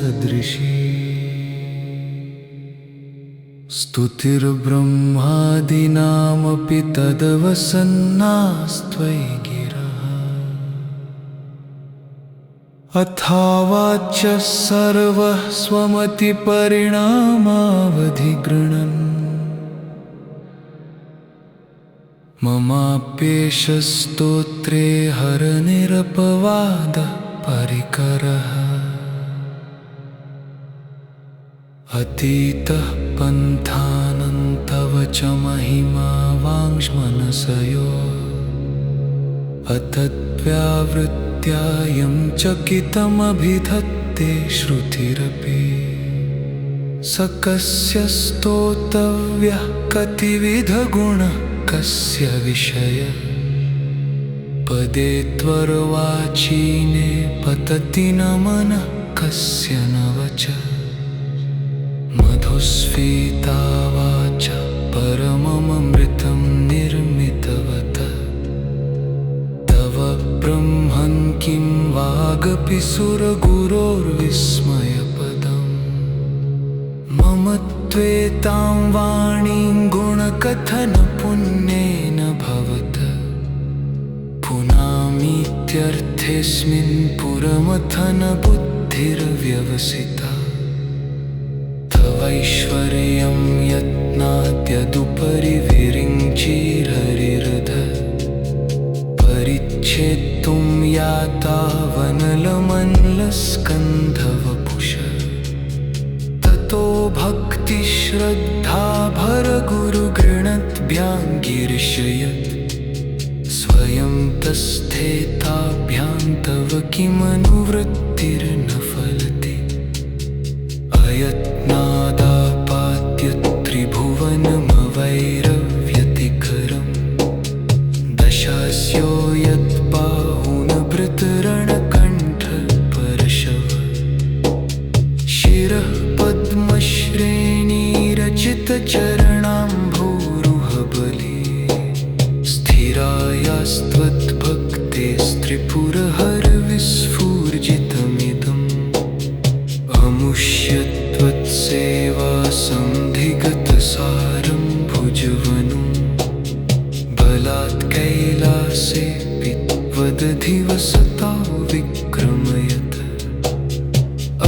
सदृशी स्तुतिर्ब्रह्मादीनामपि तदवसन्नास्त्वयि गिरः अथावाच्य सर्वः स्वमतिपरिणामावधिगृह्णन् ममाप्येष स्तोत्रे हरनिरपवादः परिकरः अतीतः पन्थानन्तव च महिमा वाङ्मनसयो अतत्व्यावृत्यायं चकितमभिधत्ते श्रुतिरपि स कस्य स्तोतव्यः कतिविधगुणः कस्य विषय पदे त्वर्वाचीने पतति न मनः कस्य न वचः मधुस्फीता वाचा परममृतं निर्मितवतः तव ब्रह्मन् किं वागपि सुरगुरोर्विस्मयपदम् मम त्वेतां वाणीं गुणकथनपुण्येन भवतः पुनामीत्यर्थेऽस्मिन् पुरमथनबुद्धिर्व्यवसिता तवैश्वर्यं यत्नाद्यदुपरि विरिञ्चिर्हरिरधः परिच्छेत्तुं याता वनलमल्लस्कन्धवपुषः ततो भक्तिश्रद्धा भरगुरुगृणद्भ्यां गिरिशयत् स्वयं तस्थेताभ्यां तव किमनुवृत्तिर्न फलति अयत्नादापाद्य त्रिभुवनमवैरव्यतिकरम् दशास्यो यत्बाहुनभृतरणकण्ठ परशव शिरः पद्मश्रेणीरचितचरणाम्भोरुहबली स्थिरायास्त्वद्भक्तेस्त्रिपुरहरविस्फूर्जितमिदम् अमुष्यत्वत्सेवासन्धिगतसारं भुजवनं बलात् कैलासेऽपि त्वदधिवसता विक्रमयत्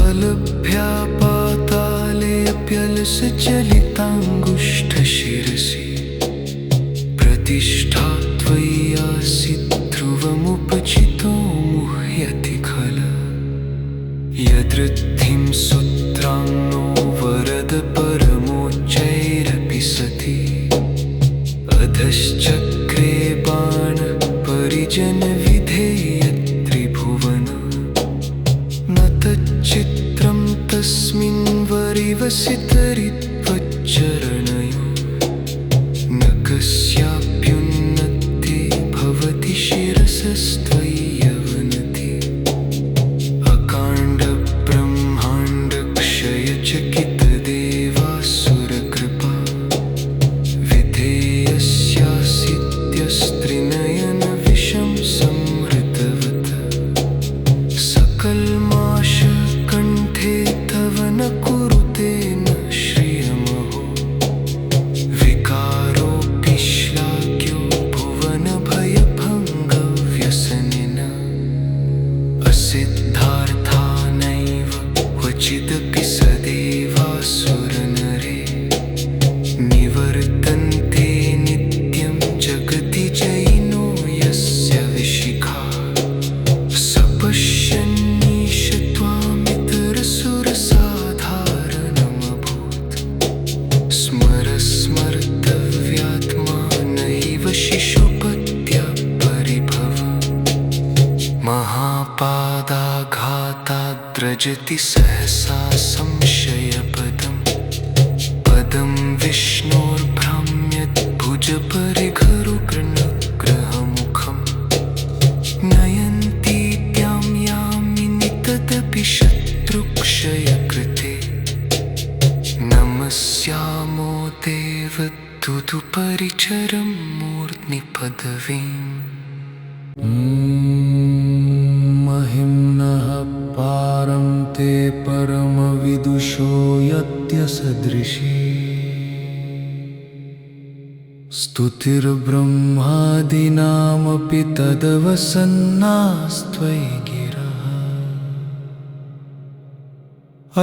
अलभ्या पातालेऽप्यलसचलिताङ्गुष्ठशिरसि प्रतिष्ठा त्वयि आसीत् ध्रुवमुपचितो मुह्यति खलु यदृद्धिं सूत्राङ्नो वरद परमोच्चैरपि सति अधश्चक्रे बाण परिजनविधेयत्रिभुवन न तच्चित्रं तस्मिन् वरिवसितरित्वच्चरणयो न कस्याप्युन्नते भवति शिरसस्त्वयि यवनति अकाण्डब्रह्माण्डक्षयचकितदेवासुरकृपा विधेयस्यासित्यस्त्रिनयनविषं संहृतवत् सकल्माशकण्ठे तव न कुरुते न श्रियमहो विकारोऽपि श्लाघ्यो भुवनभयभङ्गव्यसनिन असिद्धार्थानैव क्वचिदपि सदेवासुरनरे निवर्तन्ते नित्यं जगति जयिनो यस्य विशिखा स पश्यन्नीश त्वामितरसुरसाधारणमभूत् स्मर स्मर्तव्यात्मा नैव शिशुपत्या परिभव महापादाघाताद्रजति सहसा संशयपदम् पदं विष्णोर्भ्राम्यद्भुजपरिघरुग्रहमुखम् नयन्तीत्यां यामिनि तदपि शत्रुक्षयकृते नमस्यामो देवदूतपरिचरं मूर्ध्नि पदवीम् महिम्नः पारं ते परं स्तुतिर्ब्रह्मादीनामपि तदवसन्नास्त्वयि गिरः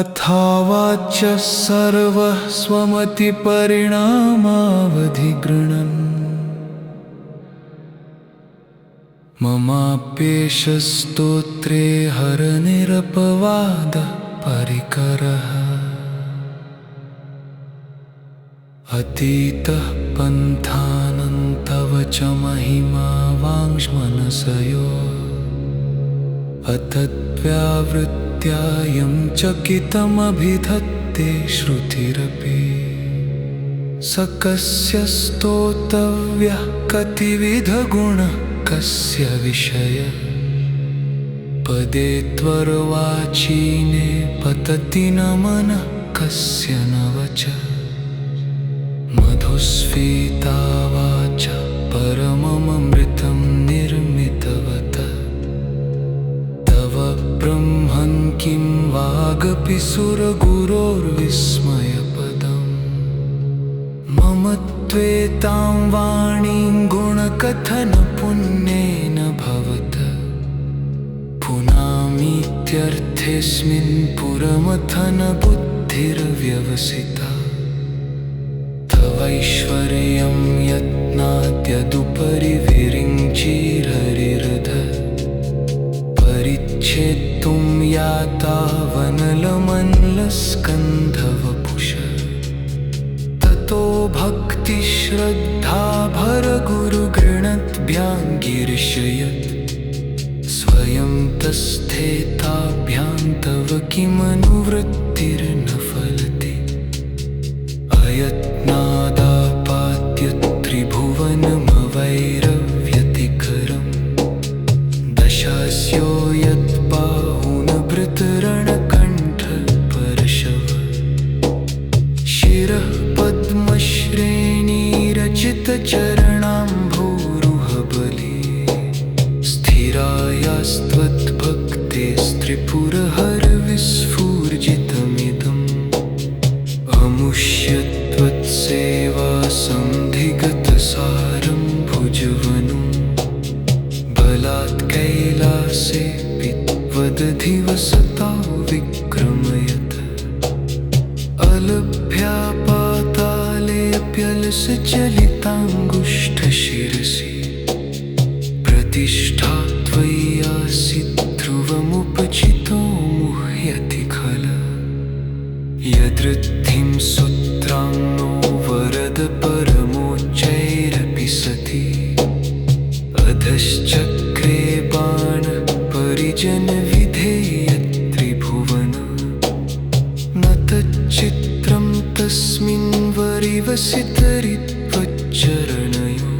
अथावाच्य सर्वः स्वमतिपरिणामावधिगृह्णन् ममाप्येष स्तोत्रे हरनिरपवादः परिकरः अतीतः पन्थानन्तव च महिमा वाङ्मनसयो अतद्व्यावृत्यायं चकितमभिधत्ते श्रुतिरपि स कस्य स्तोतव्यः कतिविधगुणः कस्य विषय पदे त्वर्वाचीने पतति न मनः कस्य न वचः मधुस्फीता वाचा परममृतं निर्मितवतः तव ब्रह्मन् किं वागपि सुरगुरोर्विस्मयपदम् मम त्वेतां वाणीं गुणकथनपुण्येन भवतः पुनामीत्यर्थेऽस्मिन् पुरमथन बुद्धिर्व्यवसिता तवैश्वर्यं यत्नाद्यदुपरि विरिञ्चिर्हरिहृदः परिच्छेत्तुं यातावनलमल्लस्कन्धवपुषः ततो भक्तिश्रद्धा भरगुरुगृणद्भ्यां गिरिशयत् स्वयं तस्थेताभ्यां तव किमनुवृत्तिर्न फलति अयत्नादापाद्य त्रिभुवनमवैरव्यतिकरम् दशास्यो यत्बाहुनभृतरणकण्ठ परशव शिरः पद्मश्रेणीरचितचरणाम्भोरुहबली स्थिरायास्त्वद्भक्तेस्त्रिपुरहरविस्फूर्जितमिदम् अमुष्यत्वत्सेवासन्धिगतसारं भुजवनं बलात् कैलासे पित्वदधिवसता विक्रमयत् अलभ्या पातालेऽप्यलसचलिताङ्गुष्ठशिरसि प्रतिष्ठा त्वय्यासि ध्रुवमुपचितो मुह्यति खलु यदृद्धिं सूत्राङ्नो वरद परमोच्चैरपि सति अधश्चक्रे बाण परिजन विधेयत्रिभुवन न तच्चित्रं तस्मिन् वरिवसितरित्वच्चरणयो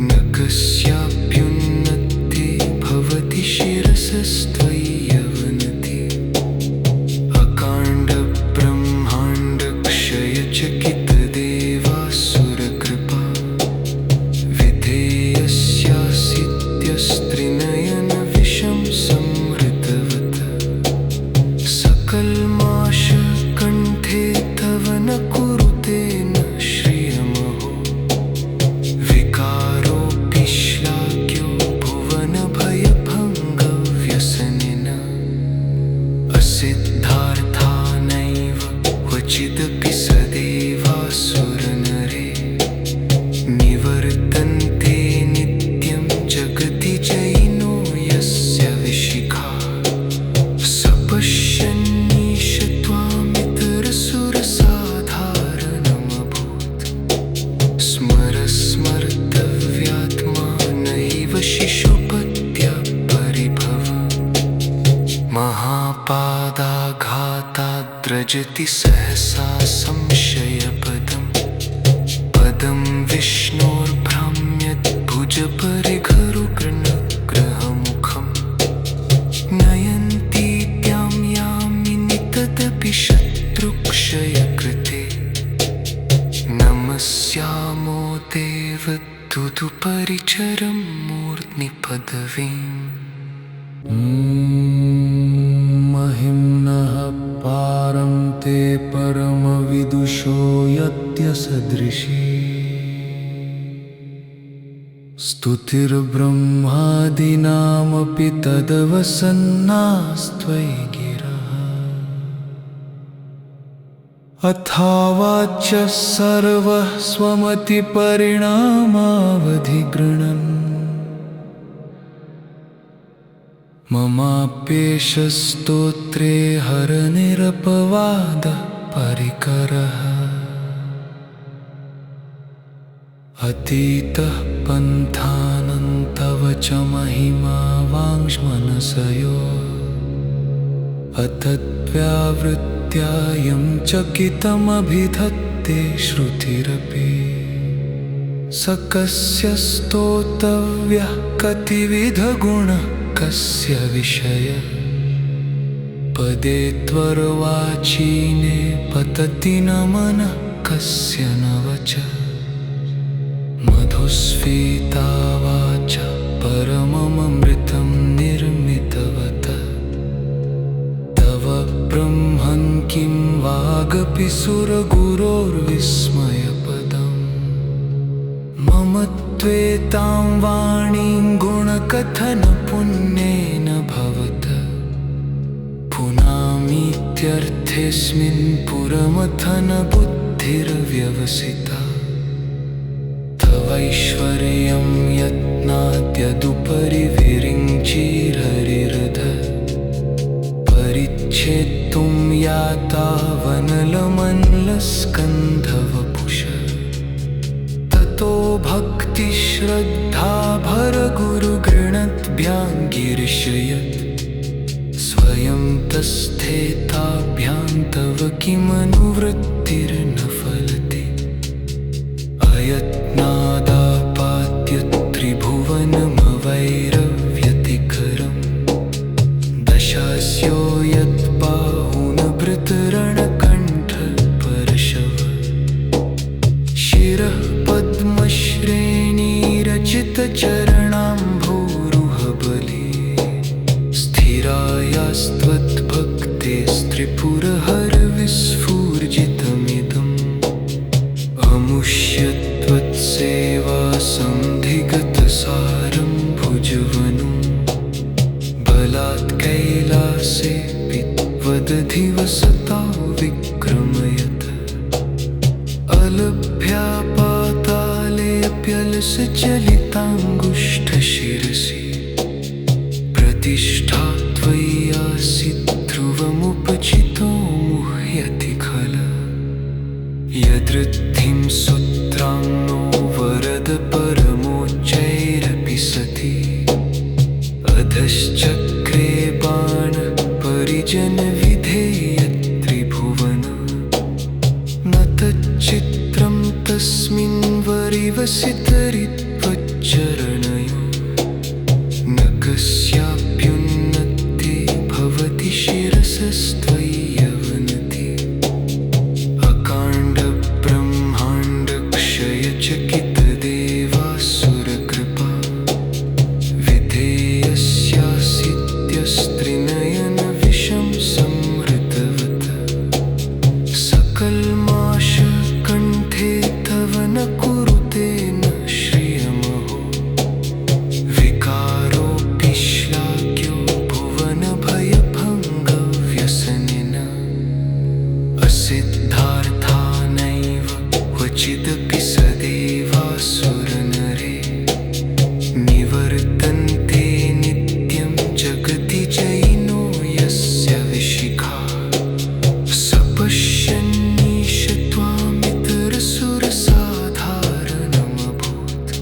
न कस्याप्युन्नते भवति शिरसस्त्वय्यवनति अकाण्डब्रह्माण्डक्षयचकितदेवासुरकृपा विधेयस्यासित्यस्त्रिनयन विषं संहृतवत् सकल्माशकण्ठे तव न कुरुते न श्रियमहो विकारोऽपि श्लाघ्यो भुवनभयभङ्गव्यसनिन असिद्धार्थानैव क्वचिदपि सदेवासुरनरे निवर्तन्ते नित्यं जगति जयिनो यस्य विशिखा स पश्यन्नीश त्वामितरसुरसाधारणमभूत् स्मर स्मर्तव्यात्मा नैव शिशुपत्या परिभव महापादाघाताद्रजति सहसा संशयपदम् पदं विष्णोर्भ्राम्यद्भुजपरिघरुग्रहमुखम् नयन्ती त्यां यामिनि तदपि शत्रुक्षयकृते नमस्यामो देवदूतपरिचरं मूर्ध्नि पदवीम् महिम्नः पारं ते परमविदुषो यत्यसदृशी स्तुतिर्ब्रह्मादीनामपि तदवसन्नास्त्वयि गिरः अथावाच्य सर्वः स्वमतिपरिणामावधिगृह्णन् ममाप्येष स्तोत्रे हरनिरपवादः परिकरः अतीतः पन्थानन्तव च महिमा वाङ्मनसयो अतद्व्यावृत्यायं चकितमभिधत्ते श्रुतिरपि स कस्य स्तोतव्यः कतिविधगुणः कस्य विषय पदे त्वर्वाचीने पतति न मनः कस्य न वचः मधुस्फीता वाचा परममृतं निर्मितवतः तव ब्रह्मन् किं वागपि सुरगुरोर्विस्मयपदम् मम त्वेतां वाणीं गुणकथनपुण्येन भवतः पुनामीत्यर्थेऽस्मिन् पुरमथन बुद्धिर्व्यवसिता तवैश्वर्यं यत्नाद्यदुपरि विरिञ्चिर्हरिरध परिच्छेत्तुं याता वनलमल्लस्कन्धवपुषः ततो भक्तिश्रद्धा भरगुरुगृणद्भ्यां गिरिशयत् स्वयं तस्थेताभ्यां तव किमनुवृत्तिर्न फलति अयत्नादापाद्य त्रिभुवनमवैरव्यतिकरम् दशास्यो यत्बाहुनभृतरणकण्ठ परशव शिरः पद्मश्रेणीरचितचरणाम्भोरुहबले स्थिरायास्त्वद्भक्तेस्त्रिपुरहरविस्फूर्जितमिदम् अमुष्यत्वत्सेवासन्धिगतसारं भुजवनं बलात् कैलासेऽपि त्वदधिवसता विक्रमयत अलभ्या पातालेऽप्यलसचलिताङ्गुष्ठशिरसि प्रतिष्ठा त्वय्यासि ध्रुवमुपचितो मुह्यति खलु यदृद्धिं सूत्राङ्नो वरद परमोच्चैरपि सति अधश्चक्रे बाणः परिजनविधेयत्रिभुवन न तच्चित्रं तस्मिन् वरिवसितरित्वच्चरणयो न कस्याप्युन्नते भवति शिरसस्त्वय्यवनति अकाण्डब्रह्माण्डक्षयचकितदेवासुरकृपा विधेयस्यासित्यस्त्रिनयनविषं संहृतवत सकल्माशकण्ठे तव न कुरुते न श्रियमहो विकारोऽपि श्लाघ्यो भुवनभयभङ्गव्यसनिन असिद्धार्था नैव क्वचिदपि सदेवासुरनरे निवर्तन्ते नित्यं जगति जयिनो यस्य विशिखा स पश्यन्नीश त्वामितरसुरसाधारणमभूत्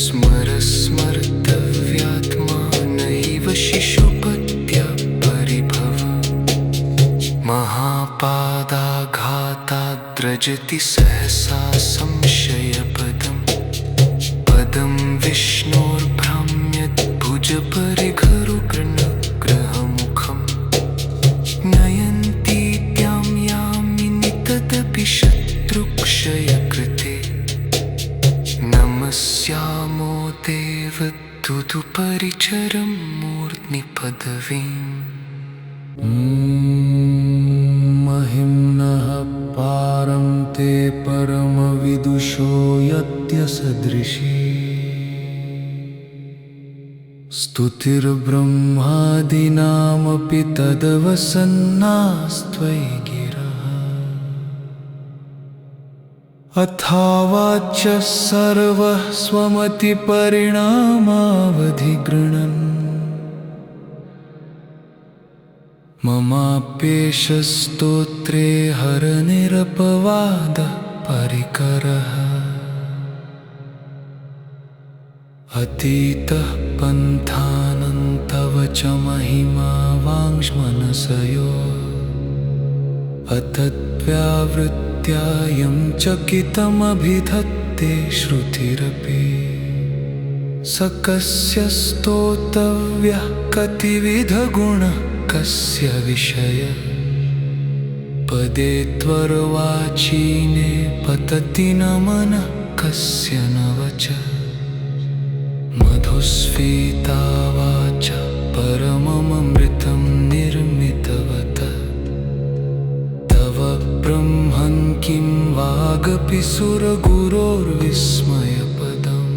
स्मर स्मर्तव्यात्मा नैव शिशुपत्या परिभव महापादाघाताद्रजति सहसा संशयपदम् पदं विष्णोर्भ्राम्यद्भुजपरिघरुग्रहमुखम् नयन्ती त्यां यामिनि तदपि शत्रुक्षयकृते नमस्यामो देवदूतपरिचरं मूर्ध्नि पदवीम् महिम्नः पारं ते परमविदुषो यत्यसदृशी स्तुतिर्ब्रह्मादीनामपि तदवसन्नास्त्वयि गिरः अथावाच्य सर्वः स्वमतिपरिणामावधिगृह्णन् ममाप्येष स्तोत्रे हरनिरपवादः परिकरः अतीतः पन्थानन्तव च महिमा वाङ्मनसयो अतद्व्यावृत्यायं चकितमभिधत्ते श्रुतिरपि स कस्य स्तोतव्यः कतिविधगुणः कस्य विषय पदे त्वर्वाचीने पतति न मनः कस्य न वचः मधुस्फीता वाचा परममृतं निर्मितवतः तव ब्रह्मन् किं वागपि सुरगुरोर्विस्मयपदम्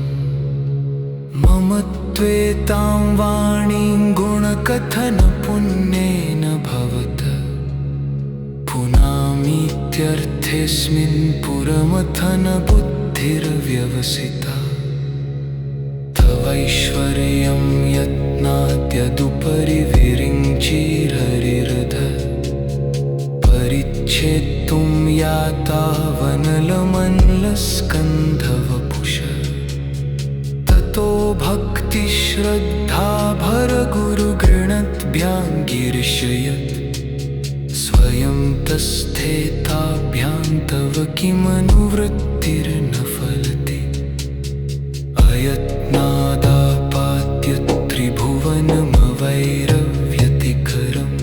मम त्वेतां वाणीं गुणकथनपुण्येन भवतः पुनामीत्यर्थेऽस्मिन् पुरमथन बुद्धिर्व्यवसिता तवैश्वर्यं यत्नाद्यदुपरि विरिञ्चिररिरध परिच्छेत्तुं यातावनलमल्लस्कन्धवपुष ततो भक्तिश्रद्धा भरगुरुगृणद्भ्यां गिरिशयत् स्वयं तस्थेताभ्यां तव किमनुवृत्तिर्न फलति अयत्नादापात्य त्रिभुवनमवैरव्यतिकरम्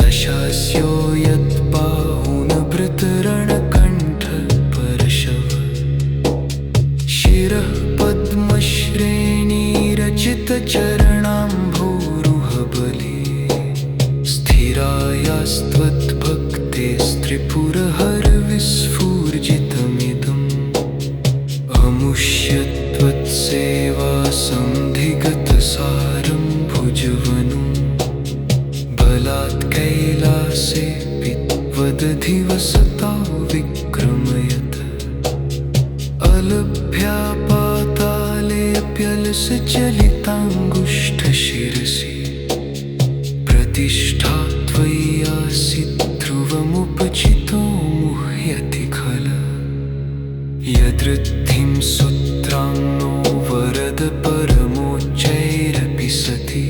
दशास्यो यद्बाहुनभृतरणकण्ठ परशव शिरः पद्मश्रेणीरचितचरणाम्भोरुहबली स्थिरायास्त्वद्भक्तेस्त्रिपुरहरविस्फूर्जितमिदम् अमुष्यत्वत्सेवासन्धिगतसारं भुजवनं बलात् कैलासेऽपि त्वदधिवसता विक्रमयत अलभ्या पातालेऽप्यलसचलिताङ्गुष्ठशिरसि प्रतिष्ठा त्वयि आसीत् ध्रुवमुपचितो मुह्यति खल यदृद्धिं सूत्राङ्नो वरद परमोच्चैरपि सति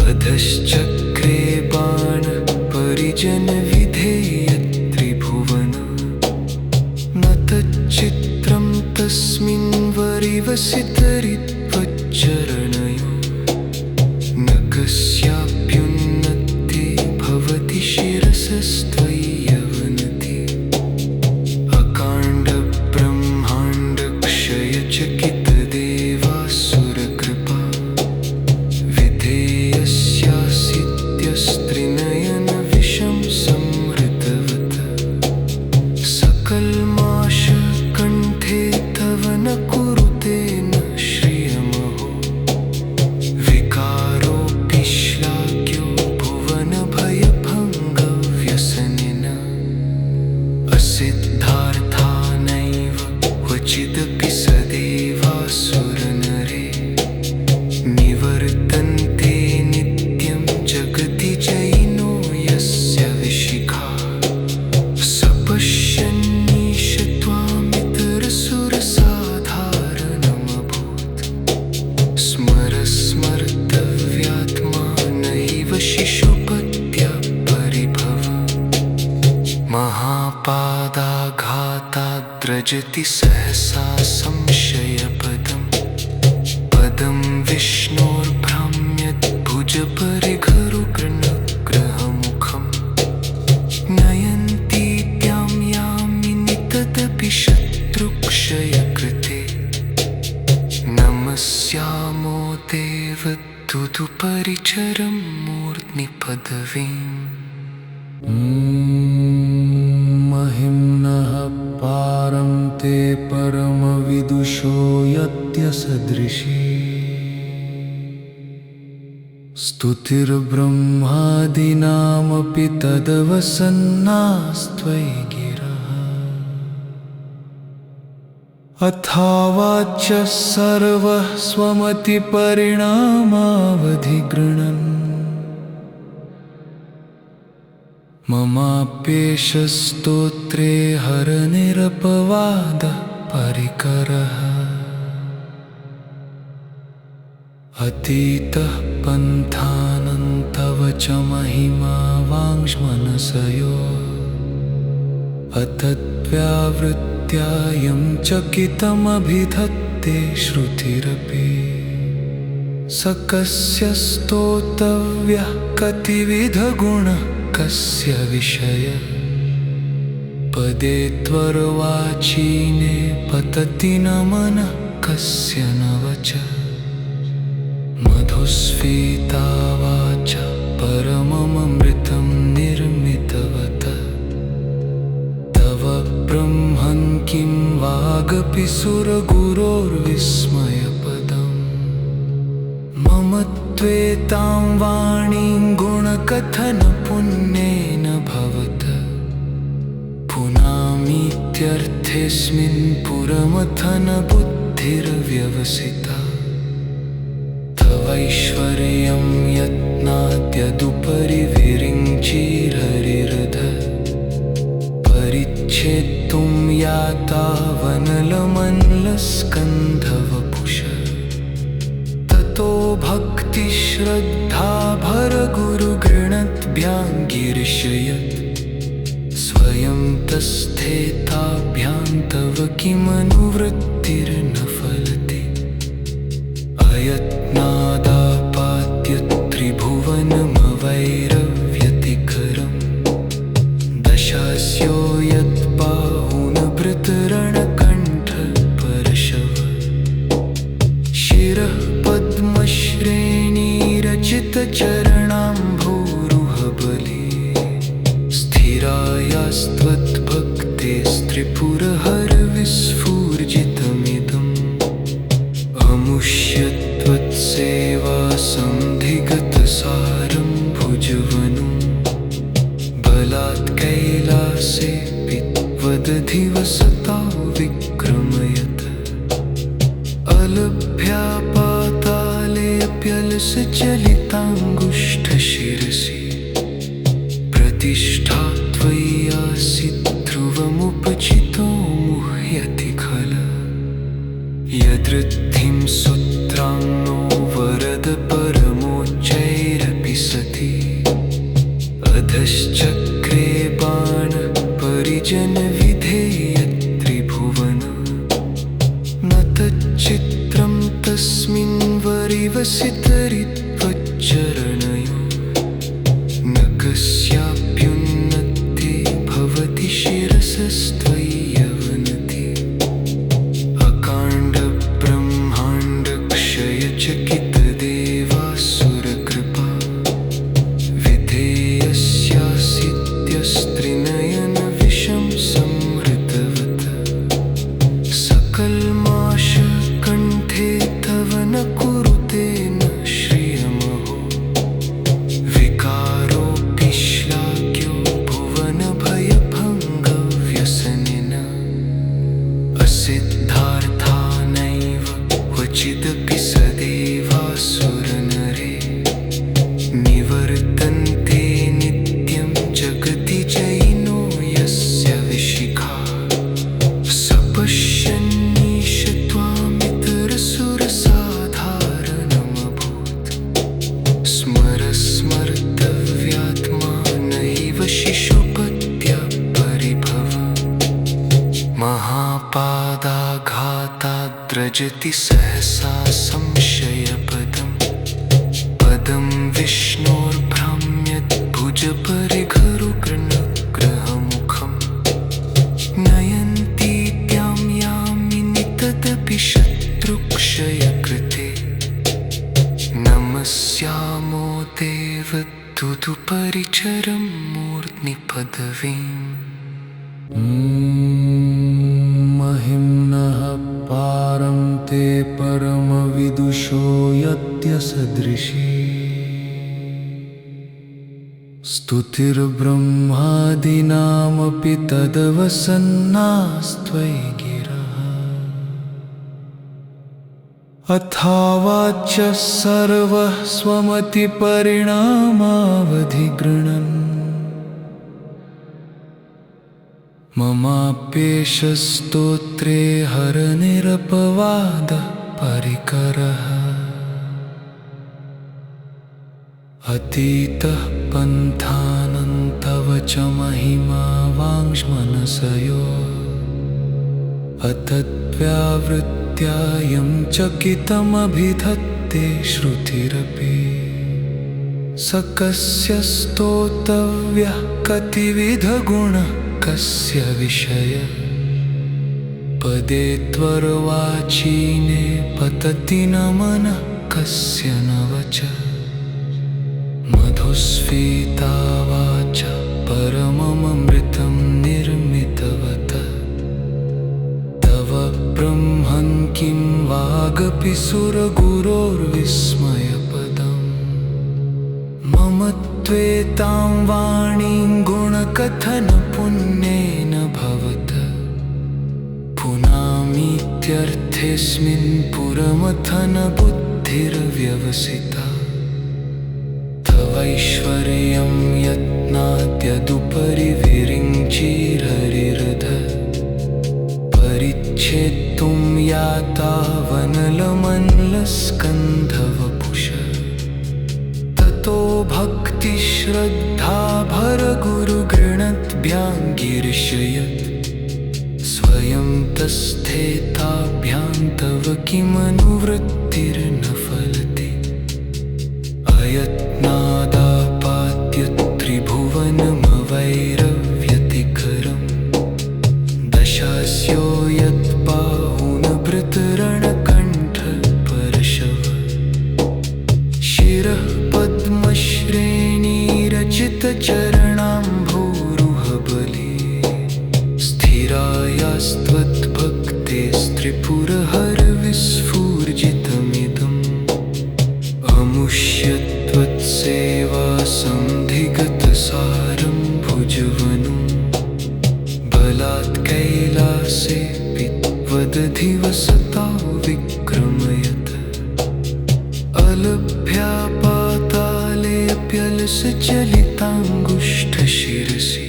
अधश्चक्रे बाणः परिजनविधेयत्रिभुवन न तच्चित्रं तस्मिन् वरिवसितरित्वच्चरणयो न कस्याप्युन्नते भवति शिरसस्त्वयि यवनति अकाण्डब्रह्माण्डक्षयचकितदेवासुरकृपा विधेयस्यासीत्यस्त्रिनयनविषं संहृतवत सकल्माशकण्ठे तव न कुरुते न श्रियमहो विकारोऽपि श्लाघ्यो भुवनभयभङ्गव्यसनिन असिद्धार्थानैव क्वचिदपि सदेवासुरनरे निवर्तन्ते नित्यं जगति जयिनो यस्य विशिखा स पश्यन्नीश त्वामितरसुरसाधारणमभूत् स्मर स्मर्तव्यात्मा नैव शिशुपत्या परिभव महापादाघाताद्रजति सहसा संशयपदम् पदं विष्णोर्भ्राम्यद्भुजपरिघरुग्रहमुखम् नयन्तीत्यां यामिनि तदपि शत्रुक्षयकृते नमस्यामो देवदुदुपरिचरं मूर्ध्नि पदवीम् महिम्नः पारं ते परमविदुषो यत्यसदृशी स्तुतिर्ब्रह्मादीनामपि तदवसन्नास्त्वयि गिरः अथावाच्य सर्वः स्वमतिपरिणामावधिगृह्णन् ममाप्येष स्तोत्रे हरनिरपवादः परिकरः अतीतः पन्थानन्तव च महिमा वाङ्मनसयो अतद्व्यावृत्यायं चकितमभिधत्ते श्रुतिरपि स कस्य स्तोतव्यः कतिविधगुणः कस्य विषय पदे त्वर्वाचीने पतति न मनः कस्य न वचः मधुस्फीता वाचा परममृतं निर्मितवतः तव ब्रह्मन् किं वागपि सुरगुरोर्विस्मयपदम् मम त्वेतां वाणीं गुणकथनपुण्येन भवतः पुनामीत्यर्थेऽस्मिन् पुरमथनबुद्धिर्व्यवसिता तवैश्वर्यं यत्नाद्यदुपरि विरिञ्चिररिरधः परिच्छेत्तुं यातावनलमल्लस्कन्धवपुषः ततो भक्तिश्रद्धा भरगुरुगृणद्भ्यां गिरिशयत् स्वयं तस्थेताभ्यां तव किमनुवृत्तिर्न फलति अयत्नादापाद्य त्रिभुवनमवैरव्यतिकरम् दशास्यो यत्बाहुनभृतरणकण्ठ परशव शिरः पद्मश्रेणीरचितचरणाम्भोरुहबले स्थिरायास्त्वद्भक्तेस्त्रिपुरहरविस्फूर्जितमिदम् अमुष्यत्वत्सेवासन्धिगतसारं भुजवनं बलात् कैलासेऽपि त्वदधिवसता विक्रमयत् अलभ्या पातालेऽप्यलसचलिताङ्गुष्ठशिरसि प्रतिष्ठा त्वयि आसीत् ध्रुवमुपचितो मुह्यति खलु यदृद्धिं सूत्राङ्नो वरद परमोच्चैरपि सति अधश्चक्रे बाणपरिजनविधेयत्रिभुवन न तच्चित्रं तस्मिन् वरिवसितरित्वच्चरणयो न कस्याप्युन्नते भवति शिरसस्त्वयि यवनति अकाण्डब्रह्माण्डक्षयचकितदेवासुरकृपा विधेयस्यासित्यस्त्रिनयनविषं संहृतवत् सकल्माशकण्ठे तव न कुरुते न श्रियमहो विकारोऽपि श्लाघ्यो भुवनभयभङ्गव्यसनिन असिद्धार्थानैव क्वचिदपि सदेवासुरनरे निवर्तन्ते नित्यं जगति जयिनो यस्य विशिखा स पश्यन्नीश त्वामितरसुरसाधारणमभूत् स्मर स्मर्तव्यात्मा नैव शिशुपत्या परिभव महापादाघाताद्रजति सहसा संशयपदम् पदं विष्णोर्भ्राम्यद्भुजपरिघरुग्रहमुखम् नयन्तीत्यां यामिनि तदपि शत्रुक्षयकृते नमस्यामो देव तुदुपरिचरं मूर्ध्नि पदवीम् महिम्नः पारं ते परमविदुषो यत्यसदृशी स्तुतिर्ब्रह्मादीनामपि तदवसन्नास्त्वयि गिरः अथावाच्य सर्वः स्वमतिपरिणामावधिगृह्णन् ममाप्येष स्तोत्रे हरनिरपवादः परिकरः अतीतः पन्थानन्तव च महिमा वाङ्मनसयो अतद्व्यावृत्यायं चकितमभिधत्ते श्रुतिरपि स कस्य स्तोतव्यः कतिविधगुणः कस्य विषय पदे त्वर्वाचीने पतति न मनः कस्य न वचः मधुस्फीता वाचा परममृतं निर्मितवत तव ब्रह्मन् किं वागपि सुरगुरोर्विस्मयपदम् मम त्वेतां वाणीं गुणकथनपुण्येन भवत पुनामीत्यर्थेऽस्मिन् पुरमथनबुद्धिर्व्यवसिता तवैश्वर्यं यत्नाद्यदुपरि विरिञ्चिररिरध परिच्छेत्तुं याता वनलमल्लस्कन्धवपुष ततो भक्तिश्रद्धा भरगुरुगृणद्भ्यां गिरिशयत् स्वयं तस्थेताभ्यां तव किमनुवृत्तिर्न फलति अयत्नादापाद्य त्रिभुवनमवैरव्यतिकरम् दशास्यो यत्बाहुनभृतरणकण्ठ परशव शिरः पद्मश्रेणीरचितचरणाम्भोरुहबले स्थिरायास्त्वद्भक्तेस्त्रिपुरहरविस्फूर्जितमिदम् अमुष्यत्वत्सेवासन्धिगतसारं भुजवनं बलात् कैलासे पित्वदधिवसता विक्रमयत अलभ्या पातालेऽप्यलसचलिताङ्गुष्ठशिरसि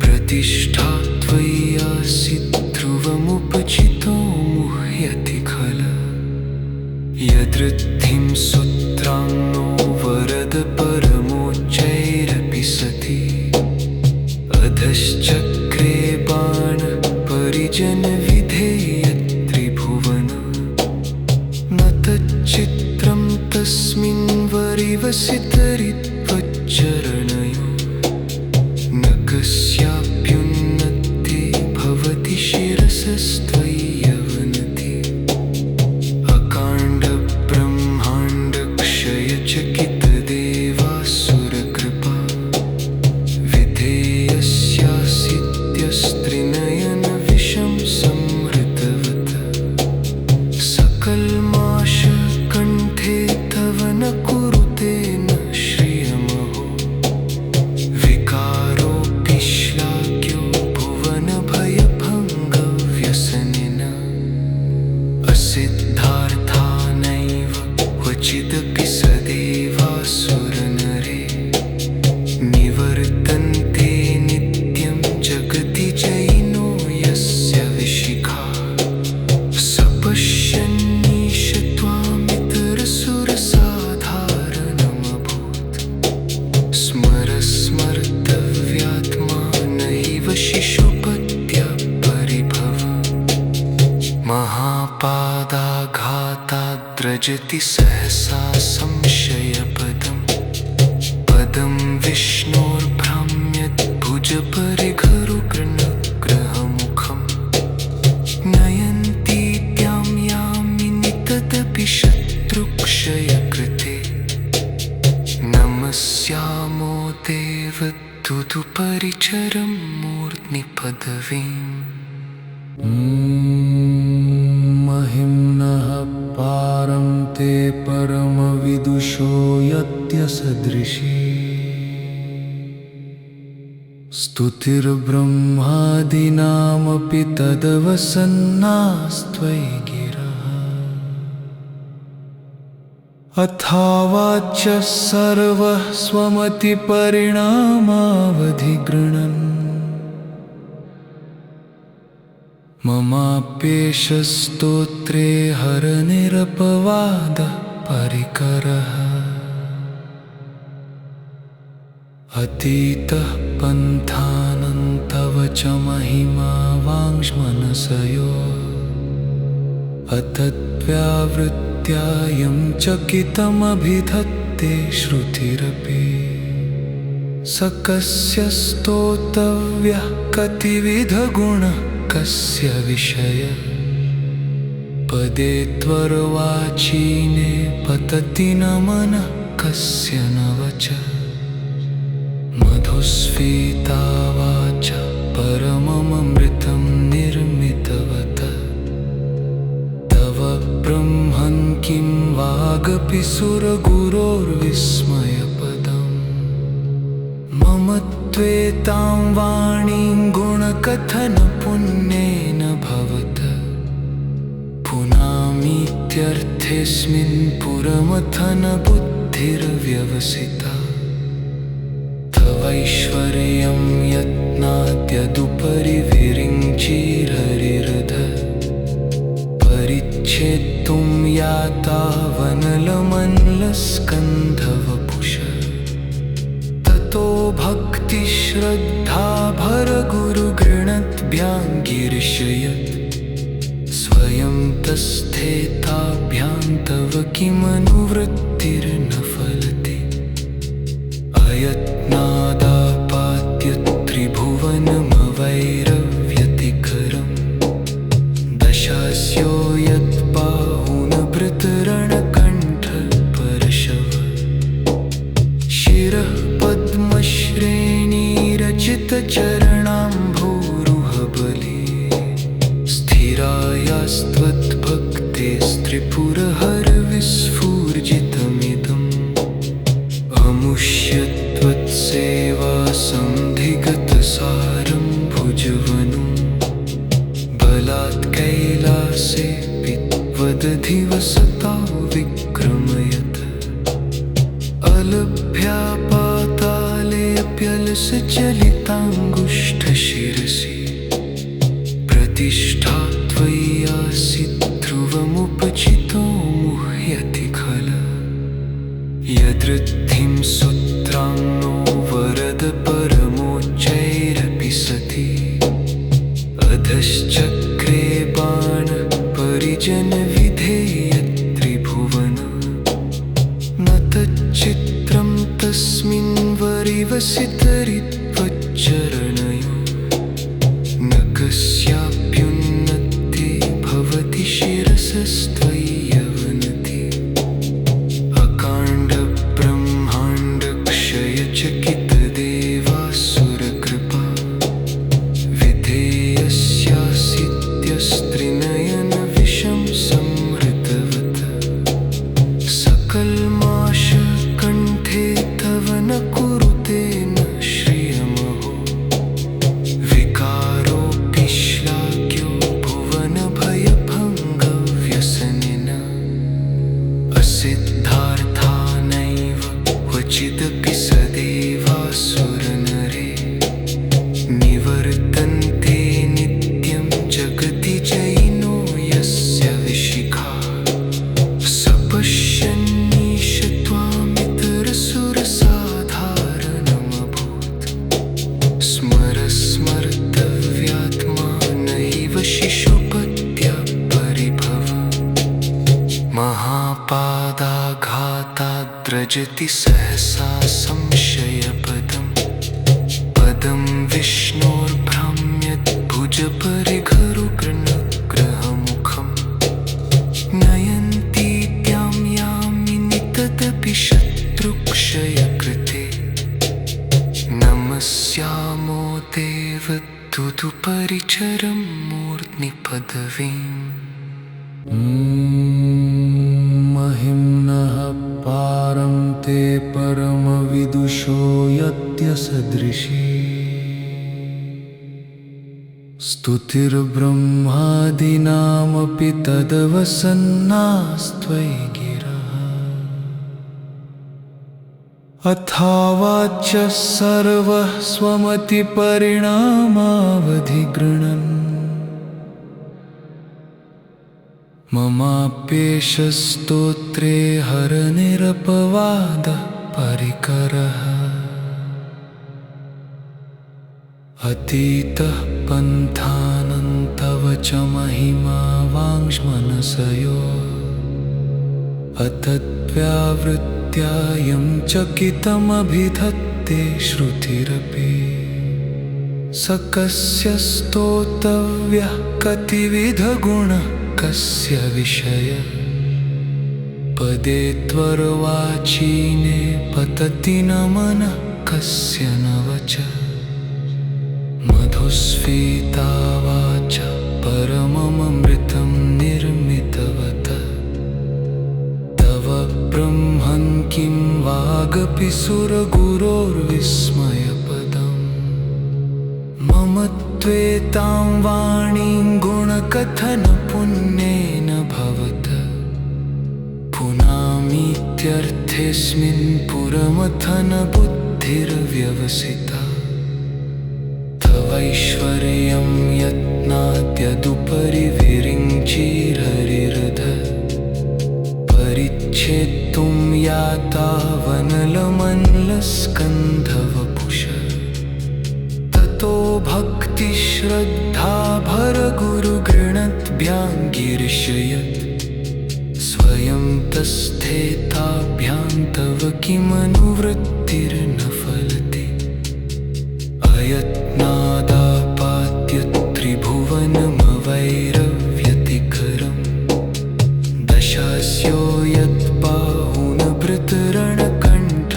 प्रतिष्ठा त्वयि आसीत् ध्रुवमुपचितो मुह्यति खल यदृद्धिं सूत्राङ्नो वरद परमोच्चैरपि सति अधश्चक्रे बाण परिजनविधेयत्रिभुवन न तच्चित्रं तस्मिन् वरिवसितरित्वच्चरणयो न कस्याप्युन्नते भवति शिरसस्त्वयि यवनति अकाण्डब्रह्माण्डक्षयचकितदेवासुरकृपा विधेयस्यासित्यस्त्रिनयनविषं संहृतवत सकल्माशकण्ठे तव न कुरुते न श्रियमहो विकारोऽपि श्लाघ्यो भुवनभयभङ्गव्यसनिन असिद्धार्थानैव क्वचिदपि सदेवासुरनरे निवर्तन्ते नित्यं जगति जयिनो यस्य विशिखा स पश्यन्नीश त्वामितरसुरसाधारणमभूत् स्मर स्मर्तव्यात्मा नैव शिशुपत्या परिभव महापादाघाताद्रजति सहसा संशयपदम् पदं विष्णोर्भ्राम्यद्भुजपरिघरुग्रहमुखम् नयन्तीत्यां यामिनि तदपि शत्रुक्षयकृते नमस्यामो देवदूतपरिचरं मूर्ध्नि पदवीम् महिम्नः पारं ते परमविदुषो यत्यसदृशी स्तुतिर्ब्रह्मादीनामपि तदवसन्नास्त्वयि गिरः अथावाच्य सर्वः स्वमतिपरिणामावधिगृह्णन् ममाप्येषस्तोत्रे हरनिरपवादः परिकरः अतीतः पन्थानन्तव च महिमा वाङ्मनसयो अतत्व्यावृत्यायं चकितमभिधत्ते श्रुतिरपि स कस्य स्तोतव्यः कतिविधगुणः कस्य विषय पदे त्वर्वाचीने पतति न मनः कस्य न वचः मधुस्फीता वाचा परममृतं निर्मितवतः तव ब्रह्मन् किं वागपि सुरगुरोर्विस्मयपदम् मम त्वेतां वाणीं गुणकथनपुण्येन भवतः पुनामीत्यर्थेऽस्मिन् पुरमथन बुद्धिर्व्यवसिता तवैश्वर्यं यत्नाद्यदुपरि विरिञ्चिररिरधः परिच्छेत्तुं यातावनलमल्लस्कन्धवपुषः ततो भक्तिश्रद्धा भरगुरुगृणद्भ्यां गिरिशयत् स्वयं तस्थेताभ्यां तव किमनुवृत्तिर्न फलति अयत्नादापाद्य त्रिभुवनमवैरव्यतिकरम् दशास्यो यत्बाहुनभृतरणकण्ठपरशव शिरः पद्मश्रेणीरचितचरणाम्भोरुहबली स्थिरायास्त्वद्भक्तेस्त्रिपुरहरविस्फूर्जितमिदम् अमुष्यत्वत्सेवासन्धिगतसारं भुजवनं बलात् कैलासे पित्वदधिवसता विक्रमयत् अलभ्या पातालेऽप्यलसचलिताङ्गुष्ठशिरसि प्रतिष्ठा त्वय्यासि ध्रुवमुपचितो मुह्यति खलु यदृद्धिं सूत्राङ्नो वरद परमोच्चैरपि सति अधश्चक्रे बाणपरिजनविधेयत्रिभुवन न तच्चित्रं तस्मिन् वरिवसितरित्वच्चरणयो न कस्याप्युन्नते भवति शिरसस्त्वय्यवनति अकाण्डब्रह्माण्डक्षयचकितदेवासुरकृपा विधेयस्यासित्यस्त्रिनयनविषं संहृतवत् सकल्माशकण्ठे तव न कुरुते न श्रियमहो विकारोऽपि श्लाघ्यो भुवनभयभङ्गव्यसनिन असिद्धार्थानैव क्वचिदपि सदेवासुरनरे निवर्तन्ते नित्यं जगति जयिनो यस्य विशिखा स पश्यन्नीश त्वामितरसुरसाधारणमभूत् स्मर्तव्यात्मा नैव शिशुपत्या परिभव महापादाघाताद्रजति सहसा संशयपदम् पदं विष्णोर्भ्राम्यद्भुजपरिघरुग्रहमुखम् नयन्ती त्यां यामिनि तदपि शत्रुक्षयकृते नमस्यामो देवदुदुपरिचरं मूर्ध्नि पदवीम् महिम्नः पारं ते परमविदुषो यत्यसदृशी स्तुतिर्ब्रह्मादीनामपि तदवसन्नास्त्वयि गिरः अथावाच्य सर्वः स्वमतिपरिणामावधिगृह्णन् ममाप्येष स्तोत्रे हरनिरपवादः परिकरः अतीतः पन्थानन्तव च महिमा वाङ्मनसयो अतद्व्यावृत्यायं चकितमभिधत्ते श्रुतिरपि स कस्य स्तोतव्यः कतिविधगुणः कस्य विषय पदे त्वर्वाचीने पतति न मनः कस्य न वच मधुस्फीता वाचा परममृतं निर्मितवत तव ब्रह्मन् किं वागपि सुरगुरोर्विस्मयपदम् मम त्वेतां वाणीं गुणकथनपुण्येन भवत पुनामीत्यर्थेऽस्मिन् पुरमथन बुद्धिर्व्यवसिता तवैश्वर्यं यत्नाद्यदुपरि विरिञ्चिर्हरिरध परिच्छेत्तुं याता वनलमल्लस्कन्धवपुष ततो भक्तिश्रद्धा भरगुरुगृणद्भ्यां गिरिशयत् स्वयं तस्थेताभ्यां तव किमनुवृत्तिर्न फलति अयत्नादापात्य त्रिभुवनमवैरव्यतिकरम् दशास्यो यद्बाहुनभृतरणकण्ठ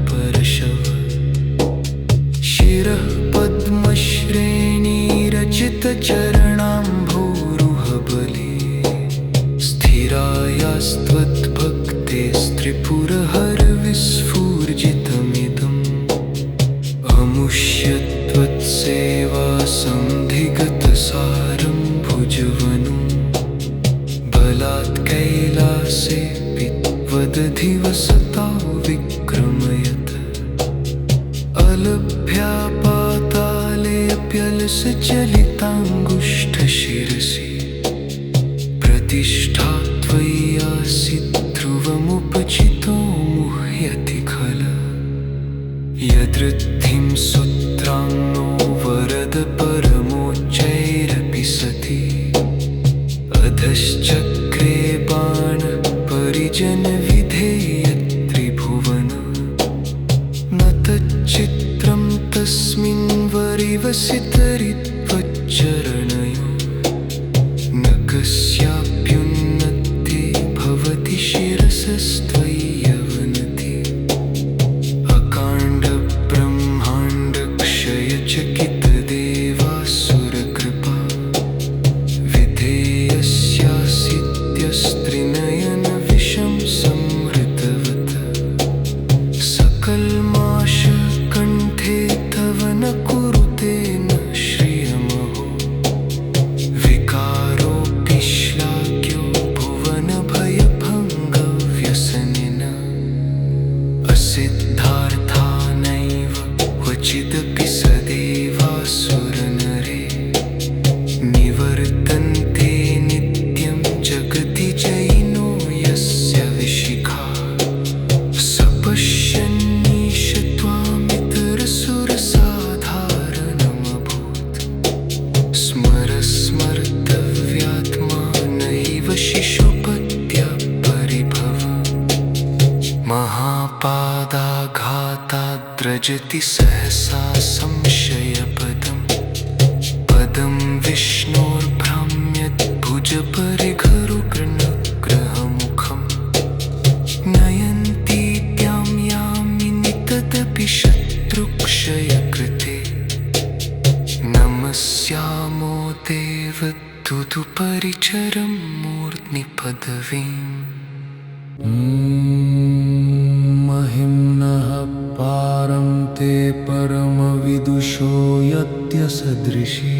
परशव शिरः पद्मश्रेणीरचितचरणाम्भोरुहबली स्थिरायास्त्वद्भक्तेस्त्रिपुरहरविस्फूर्जितमिदम् अमुष्य त्वत्सेवासन्धिगतसारं भुजवनं बलात् कैलासेऽपि त्वदधिवसता विक्रमयत अलभ्या पातालेऽप्यलसचलिताङ्गुष्ठशिरसि प्रतिष्ठा त्वय्यासि ध्रुवमुपचितो मुह्यति खल यदृद्धिं सूत्राङ्नो वरद परमोच्चैरपि सति अधश्चक्रे बाणः परिजनविधेयत्रिभुवन न तच्चित्रं तस्मिन् वरिवसितरित्वच्चरणयो न कस्याप्युन्नते भवति शिरसस्त्वय्यवनति अकाण्डब्रह्माण्डक्षयचकितदेवासुरकृपा विधेयस्यासित्यस्त्रिनयनविषं संहृतवत सकल्माशकण्ठे तव न कुरुते न श्रियमहो विकारोऽपि श्लाघ्यो भुवनभयभङ्गव्यसनिन असिद्धार्थानैव क्वचिदपि सदेवासुरनरे निवर्तन्ते नित्यं जगति जयिनो यस्य विशिखा स पश्यन्नीश त्वामितरसुरसाधारणमभूत् स्मर्तव्यात्मा नैव शिशुपत्या परिभव महापादाघाताद्रजति सहसा संशयपदम् पदं विष्णोर्भ्राम्यद्भुजपरिघरुग्रहमुखम् नयन्ती त्यां यामिनि तदपि शत्रुक्षयकृते नमस्यामो देवदूतपरिचरं मूर्ध्नि पदवीम् महिम्नः पारं ते परमविदुषो यत्यसदृशी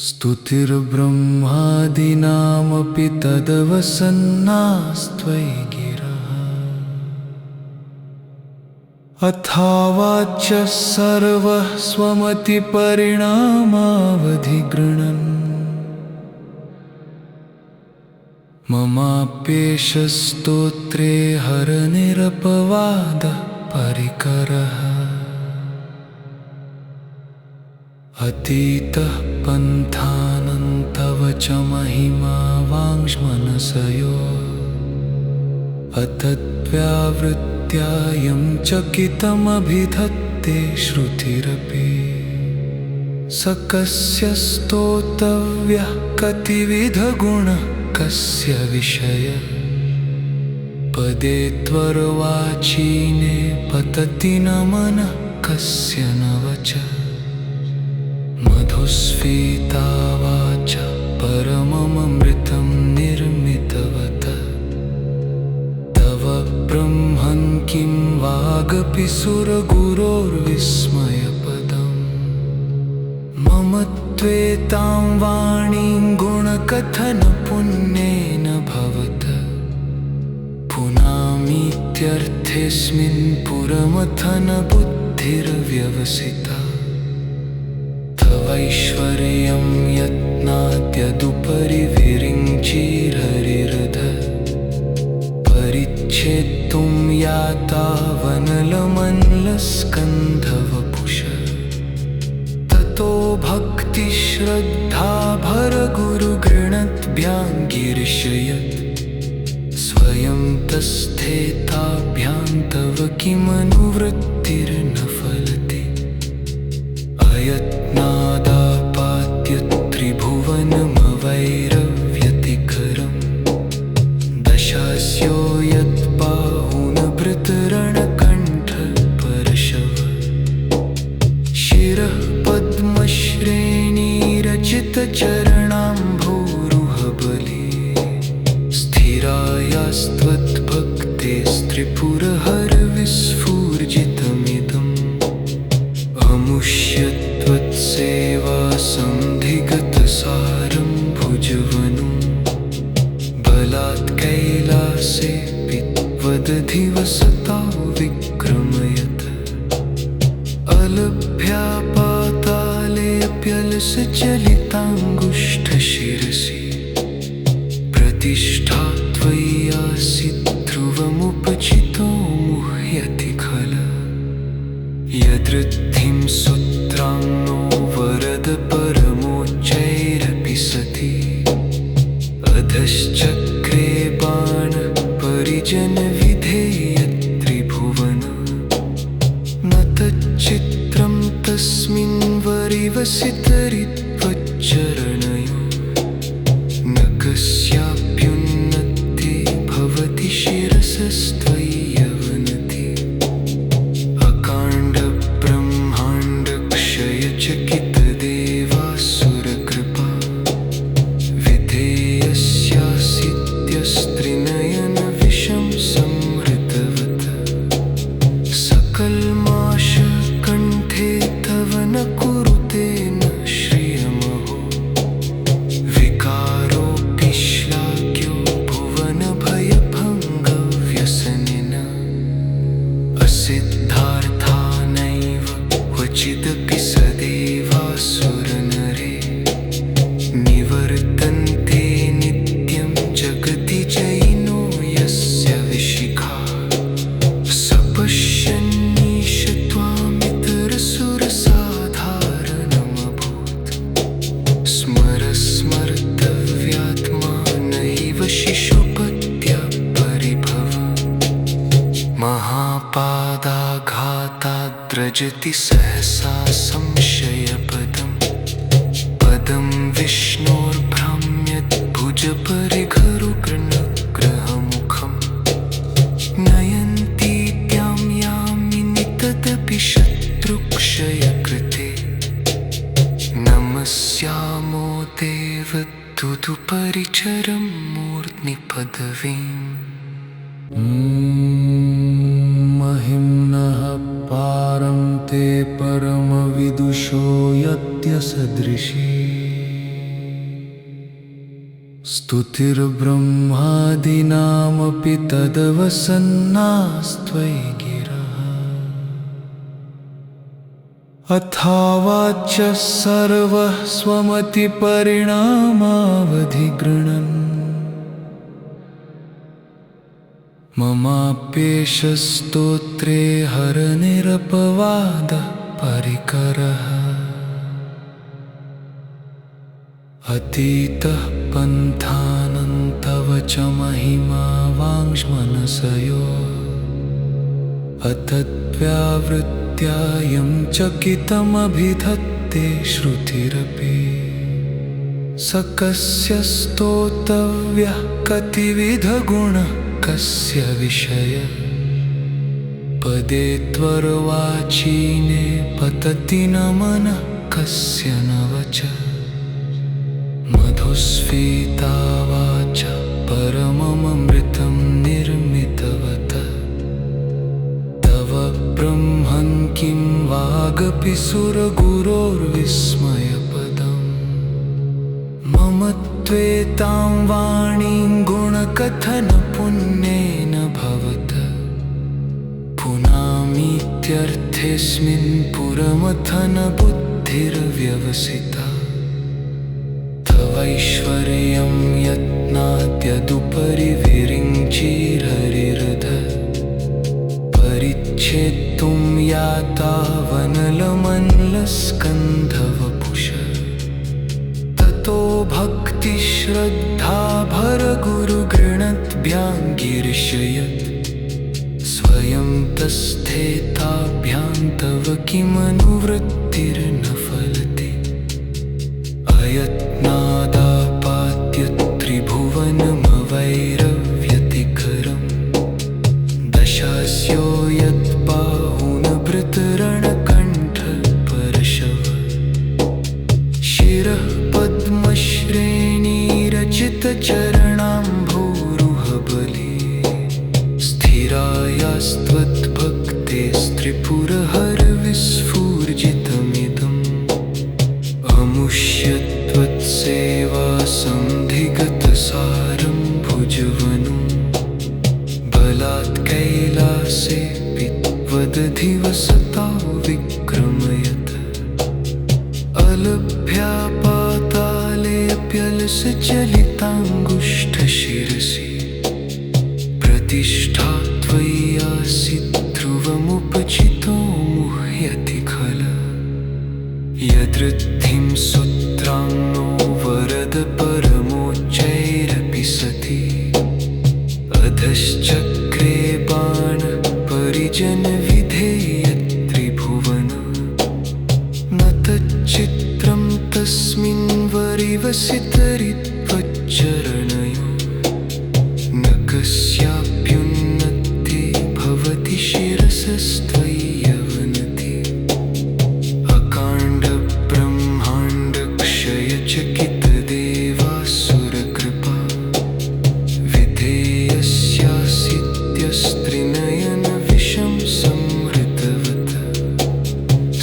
स्तुतिर्ब्रह्मादीनामपि तदवसन्नास्त्वयि गिरः अथावाच्य सर्वः स्वमतिपरिणामावधिगृह्णन् ममाप्येष स्तोत्रे हरनिरपवादः परिकरः अतीतः पन्थानन्तव च महिमा वाङ्मनसयो अतद्व्यावृत्यायं चकितमभिधत्ते श्रुतिरपि स कस्य स्तोतव्यः कतिविधगुणः कस्य विषय पदे त्वर्वाचीने पतति न मनः कस्य न वचः मधुस्फीता वाचा परममृतं निर्मितवतः तव ब्रह्मन् किं वागपि सुरगुरोर्विस्मयपदम् मम त्वेतां वाणीं गुणकथनपुण्येन भवतः पुनामीत्यर्थेऽस्मिन् पुरमथनबुद्धिर्व्यवसिता तवैश्वर्यं यत्नाद्यदुपरि विरिञ्चिर्हरिहृदः परिच्छेत्तुं यातावनलमल्लस्कन्धवपुषः ततो भक्तिश्रद्धा भरगुरुगृणद्भ्यां गिरिशयत् स्वयं तस्थेताभ्यां तव किमनुवृत्तिर्न फलति अयत्नादापाद्य त्रिभुवनमवैरव्यतिकरम् दशास्यो यत्बाहुनभृतरणकण्ठ परशव शिरः पद्मश्रेणीरचितचरणाम्भोरुहबली स्थिरायास्त्वद्भक्तेस्त्रिपुरहरविस्फूर्जितमिदम् अमुष्यत्वत्सेवासन्धिगतसारं भुजवनं बलात् कैलासेऽपि त्वदधिवसता विक्रमयत् अलभ्या पातालेऽप्यलसचलिताङ्गुष्ठशिरसि प्रतिष्ठा त्वयि आसीत् ध्रुवमुपचितो मुह्यति खलु यदृद्धिं सूत्राङ्नो वरद परमोच्चैरपि सति अधश्चक्रे बाणपरिजनविधेयत्रिभुवन न तच्चित्रं तस्मिन् वरिवसितरित्वच्चरणयो न कस्याप्युन्नते भवति शिरसस्त्वयि यवनति अकाण्डब्रह्माण्डक्षयचकितदेवासुरकृपा विधेयस्यासीत्यस्त्रिनयनविषं संहृतवत् सकल्माशकण्ठे तव न कुरुते न श्रियमहो विकारोऽपि श्लाघ्यो भुवनभयभङ्गव्यसनिन असिद्धार्थानैव क्वचिदपि सदेवासुरनरे निवर्तन्ते नित्यं जगति जयिनो यस्य विशिखा स पश्यन्नीश त्वामितरसुरसाधारणमभूत् स्मरस्मर्तव्यात्मा नैव शिशुपत्या परिभव महापादाघाताद्रजति सहसा संशयपदम् पदं विष्णोर्भ्राम्यद्भुजपरिघरुग्रहमुखम् नयन्तीत्यां यामिनि तदपि शत्रुक्षयकृते नमस्यामो देवदुदुपरिचरं मूर्ध्नि पदवीम् महिम्नः पारं ते परमविदुषो यत्यसदृशी स्तुतिर्ब्रह्मादीनामपि तदवसन्नास्त्वयि गिरः अथावाच्य सर्वः स्वमतिपरिणामावधिगृह्णन् ममाप्येष स्तोत्रे हरनिरपवादः परिकरः अतीतः पन्थानन्तव च महिमा वाङ्मनसयो अतद्व्यावृत्यायं चकितमभिधत्ते श्रुतिरपि स कस्य स्तोतव्यः कतिविधगुणः कस्य विषय पदे त्वर्वाचीने पतति न मनः कस्य न वचः मधुस्फीता वाचा परममृतं निर्मितवतः तव ब्रह्मन् किं वागपि सुरगुरोर्विस्मयपदम् मम त्वेतां वाणीं गुणकथनपुण्येन भवतः पुनामीत्यर्थेऽस्मिन् पुरमथनबुद्धिर्व्यवसिता तवैश्वर्यं यत्नाद्यदुपरि विरिञ्चिर्हरिहृदः परिच्छेत्तुं यातावनलमल्लस्कन्धवपुषः ततो भक्तिश्रद्धा भरगुरुगृणद्भ्यां गिरिशयत् स्वयं तस्थेताभ्यां तव किमनुवृत्तिर्न फलति अयत्नादापाद्य त्रिभुवनमवैरव्यतिकरम् दशास्यो यत्बाहुनभृतरणकण्ठ परशव शिरः पद्मश्रेणीरचितचरणाम्भोरुहबले स्थिरायास्त्वद्भक्तेस्त्रिपुरहरविस्फूर्जितमिदम् अमुष्यत्वत्सेवासन्धिगतसारं भुजवनं बलात् कैलासेऽपि त्वदधिवसता विक्रमयत् अलभ्या पातालेऽप्यलसचलिताङ्गुष्ठशिरसि प्रतिष्ठा त्वय्यासि ध्रुवमुपचितो मुह्यति खलु यदृद्धिं सूत्राङ्नो वरद परमोच्चैरपि सति अधश्चक्रे बाणपरिजनविधेयत्रिभुवन न तच्चित्रं तस्मिन् वरिवसितरित्वच्चरणयो न कस्याप्युन्नते भवति शिरसस्त्वय्यवनति अकाण्डब्रह्माण्डक्षयचकितदेवासुरकृपा विधेयस्यासित्यस्त्रिनयनविषं संहृतवत्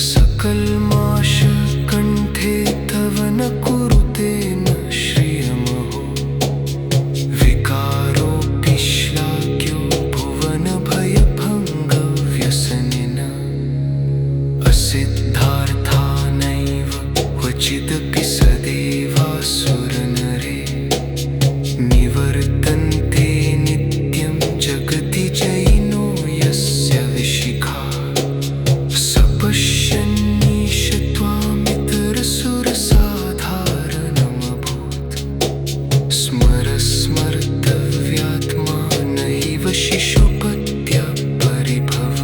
सकल्माशकण्ठे तव न कुरुते न श्रियमहो विकारोऽपि श्लाघ्यो भुवनभयभङ्गव्यसनिन असिद्धार्थानैव क्वचिदपि सदेवासुरनरे निवर्तन्ते नित्यं जगति जयिनो यस्य विशिखा स पश्यन्नीश त्वामितरसुरसाधारणमभूत् स्मर स्मर्तव्यात्मा नैव शिशुपत्या परिभव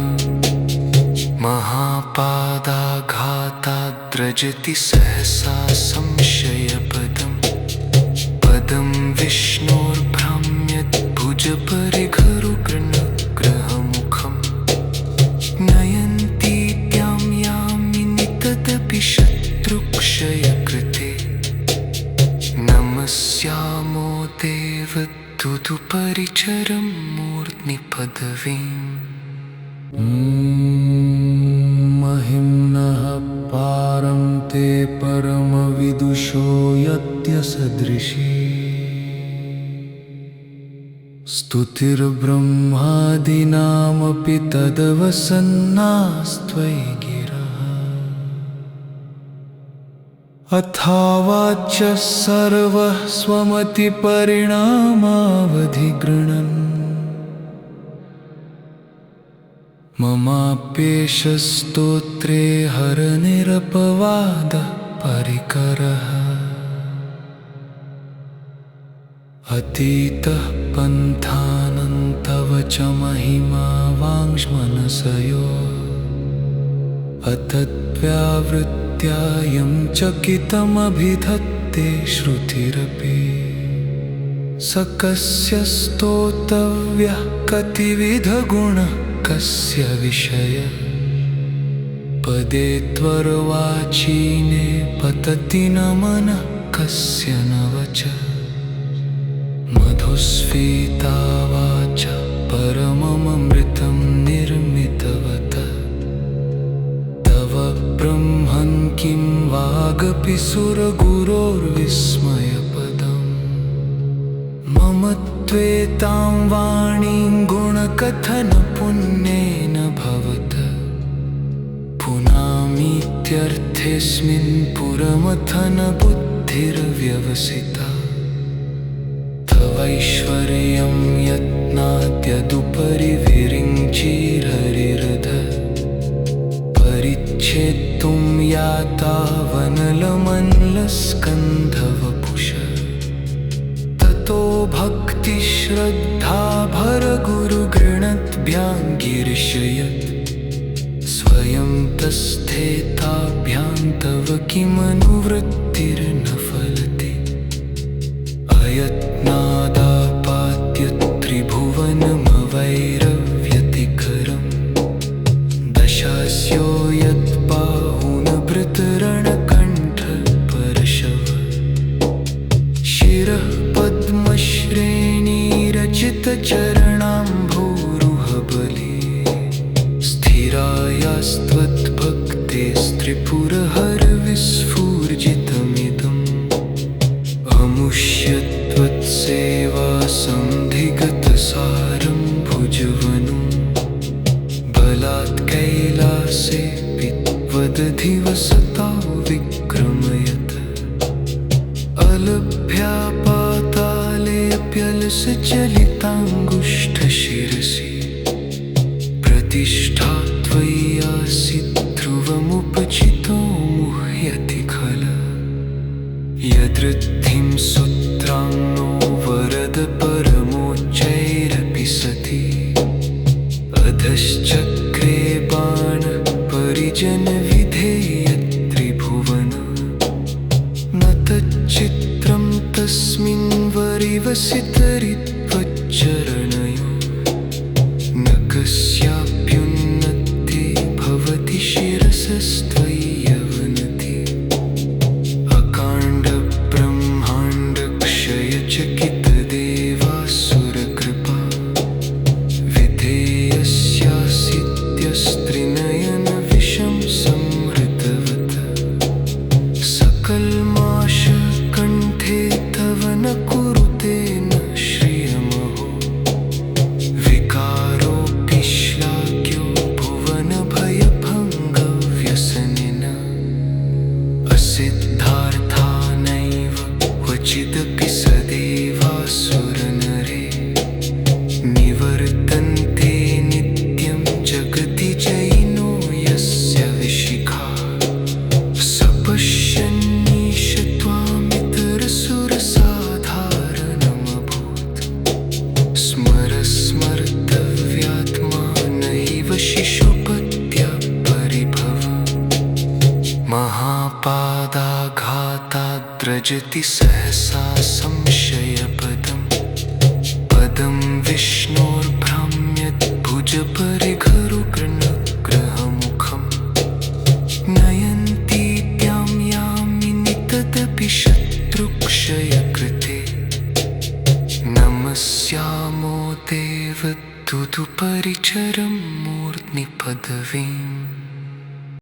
महापादाघाताद्रजति सहसा संशयपदम् पदं विष्णोर्भ्राम्यद्भुजपरिघरुग्रहमुखम् नयन्तीत्यां यामिनि तदपि शत्रुक्षयकृते नमस्यामो देवदूतपरिचरं मूर्ध्नि पदवीम् महिम्नः पारं ते परमविदुषो यत्यसदृशी स्तुतिर्ब्रह्मादीनामपि तदवसन्नास्त्वयि गिरः अथावाच्य सर्वः स्वमतिपरिणामावधिगृह्णन् ममाप्येष स्तोत्रे हरनिरपवादः परिकरः अतीतः पन्थानन्तव च महिमा वाङ्मनसयो अतद्व्यावृत्यायं चकितमभिधत्ते श्रुतिरपि स कस्य स्तोतव्यः कतिविधगुणः कस्य विषय पदे त्वर्वाचीने पतति न मनः कस्य न वचः मधुस्फीता वाचा परममृतं निर्मितवतः तव ब्रह्मन् किं वागपि सुरगुरोर्विस्मयपदम् मम त्वेतां वाणीं गुणकथनपुण्येन भवतः पुनामीत्यर्थेऽस्मिन् पुरमथनबुद्धिर्व्यवसिता तवैश्वर्यं यत्नाद्यदुपरि विरिञ्चिर्हरिहृदः परिच्छेत्तुं याता वनलमल्लस्कन्धवपुषः ततो भक्तिश्रद्धा भरगुरुगृणद्भ्यां गिरिशयत् स्वयं तस्थेताभ्यां तव किमनुवृत्तिर्न फलति अयत्नादापाद्य त्रिभुवनमवैरव्यतिकरम् दशास्यो यत्बाहुनभृतरणकण्ठपरशव शिरः पद्मश्रेणीरचितचरणाम्भोरुहबले स्थिरायास्त्वद्भक्तेस्त्रिपुरहरविस्फूर्जितमिदम् अमुष्यत्वत्सेवासन्धिगतसारं भुजवनं बलात् कैलासे पित्वदधिवसता विक्रमयत अलभ्या पातालेऽप्यलसचलिताङ्गुष्ठशिरसि प्रतिष्ठा त्वयि आसीत् ध्रुवमुपचितो मुह्यति खलु यदृद्धिं सूत्राङ्नो वरद परमोच्चैरपि सति अधश्चक्रे बाणः परिजनविधेयत्रिभुवन न तच्चित्रं तस्मिन् वरिवसितरित्वच्चरणयो न कस्याप्युन्नते भवति शिरसस्त्वयि यवनति अकाण्डब्रह्माण्डक्षयचकितदेवासुरकृपा विधेयस्यासित्यस्त्रिनयनविषं संहृतवत सकल्माशकण्ठे तव न कुरुते न श्रियमहो विकारोऽपि श्लाघ्यो भुवनभयभङ्गव्यसनिन असिद्धार्थानैव क्वचिदपि सदेवासुरनरे निवर्तन्ते नित्यं जगति जयिनो यस्य विशिखा स पश्यन्नीश त्वामितरसुरसाधारणमभूत् स्मर स्मर्तव्यात्मा नैव शिशुपत्या परिभव महापादाघाताद्रजति सहसा संशयपदम् पदं विष्णोर्भ्राम्यद्भुजपरिघरुग्रहमुखम् नयन्तीत्यां यामिनि तदपि शत्रुक्षयकृते नमस्यामो देवदूतपरिचरं मूर्ध्नि पदवीम्